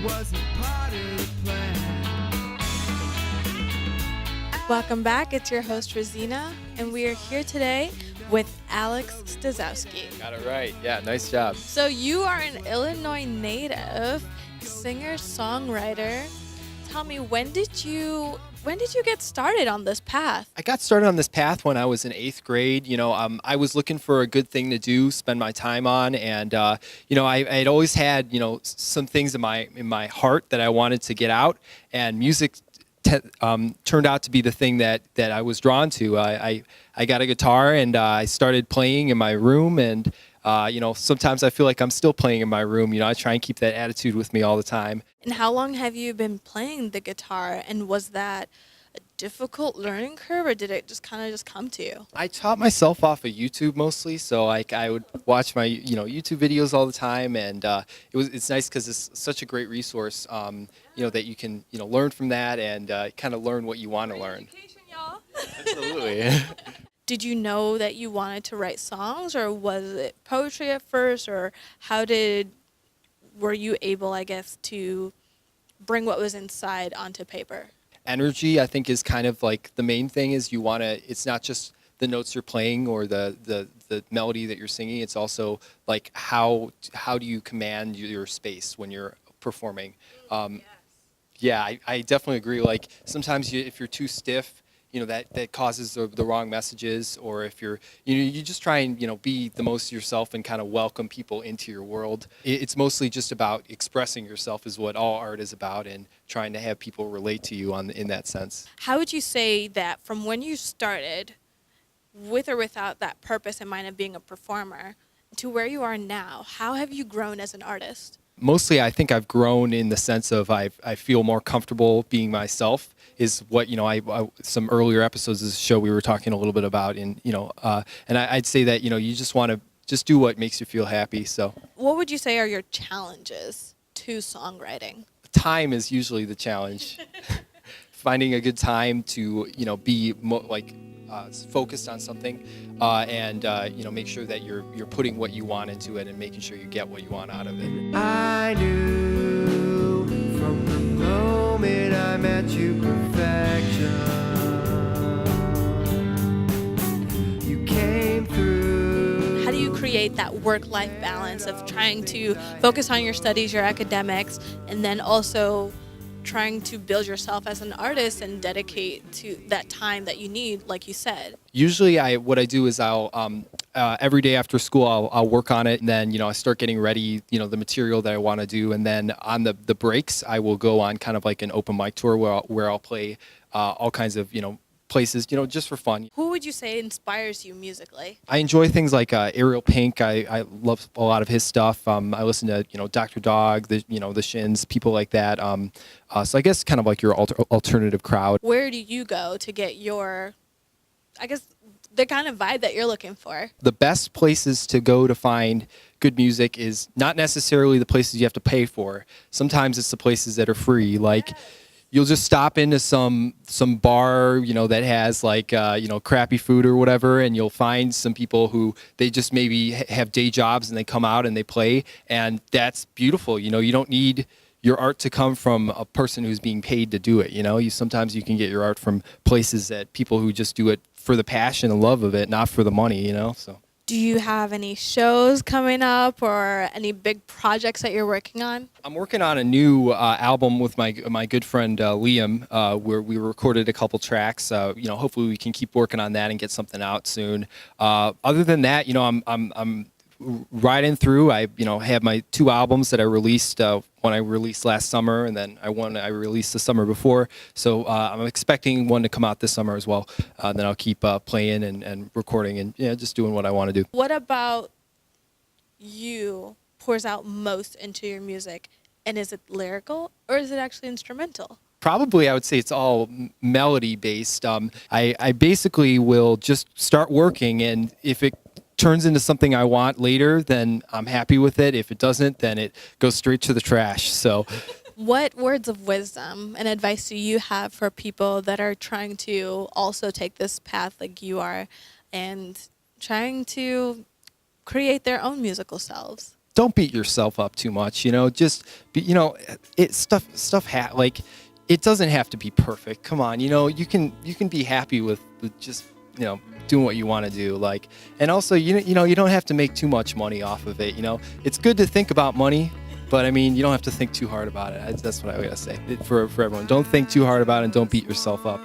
wasn't part of the plan. Welcome back. It's your host, Rosina, and we are here today with Alex Stezowski. Got it right. Yeah, nice job. So you are an Illinois native, singer-songwriter. Tell me, when did you get started on this path? I got started on this path when I was in 8th grade. I was looking for a good thing to do, spend my time on, and I had always had some things in my heart that I wanted to get out, and music turned out to be the thing that I was drawn to. I got a guitar and I started playing in my room, and sometimes I feel like I'm still playing in my room. I try and keep that attitude with me all the time. And how long have you been playing the guitar, and was that a difficult learning curve, or did it just kind of come to you? I taught myself off of YouTube mostly, so I would watch my YouTube videos all the time, and it's nice because it's such a great resource, that you can learn from that and kind of learn what you want to learn. Education, y'all. Absolutely. Did you know that you wanted to write songs, or was it poetry at first, or were you able, I guess, to bring what was inside onto paper? Energy, I think, is kind of like the main thing. Is it's not just the notes you're playing or the melody that you're singing. It's also like how do you command your space when you're performing. Yes. Yeah, I definitely agree. Like sometimes if you're too stiff, that causes the wrong messages, or if you just try and be the most yourself and kind of welcome people into your world. It's mostly just about expressing yourself is what all art is about, and trying to have people relate to you in that sense. How would you say that from when you started, with or without that purpose in mind of being a performer, to where you are now, how have you grown as an artist? Mostly, I think I've grown in the sense of I feel more comfortable being myself. Is what some earlier episodes of the show we were talking a little bit about, and I'd say that you just want to just do what makes you feel happy. So, what would you say are your challenges to songwriting? Time is usually the challenge. Finding a good time to be focused on something, and make sure that you're putting what you want into it and making sure you get what you want out of it. I knew from the moment I met you perfection. You came through. How do you create that work-life balance of trying to focus on your studies, your academics, and then also trying to build yourself as an artist and dedicate to that time that you need, like you said? Usually, what I do is I'll every day after school I'll work on it, and then I start getting ready the material that I want to do, and then on the breaks I will go on kind of like an open mic tour where I'll play all kinds of places just for fun. Who would you say inspires you musically? I enjoy things like Ariel Pink. I love a lot of his stuff. I listen to Dr. Dog, the Shins, people like that. So I guess kind of like your alternative crowd. Where do you go to get the kind of vibe that you're looking for? The best places to go to find good music is not necessarily the places you have to pay for. Sometimes it's the places that are free. Like you'll just stop into some bar, that has like crappy food or whatever, and you'll find some people who they just maybe have day jobs and they come out and they play, and that's beautiful. You don't need your art to come from a person who's being paid to do it. Sometimes you can get your art from places that people who just do it for the passion and love of it, not for the money. So. Do you have any shows coming up or any big projects that you're working on? I'm working on a new album with my good friend Liam, where we recorded a couple tracks. Hopefully we can keep working on that and get something out soon. Other than that, I'm riding through. I have my 2 albums that I released. One I released last summer, and then one I released the summer before. So I'm expecting one to come out this summer as well. Then I'll keep playing and recording and just doing what I want to do. What about you pours out most into your music, and is it lyrical or is it actually instrumental? Probably, I would say it's all melody based. I basically will just start working, and if it turns into something I want later, then I'm happy with it. If it doesn't, then it goes straight to the trash. So, what words of wisdom and advice do you have for people that are trying to also take this path like you are and trying to create their own musical selves? don't beat yourself up too much. Just be, like it doesn't have to be perfect. Come on, you can be happy with just doing what you want to do. Like, and also you don't have to make too much money off of it. It's good to think about money, but I mean you don't have to think too hard about it. That's what I gotta say for everyone. Don't think too hard about it and don't beat yourself up.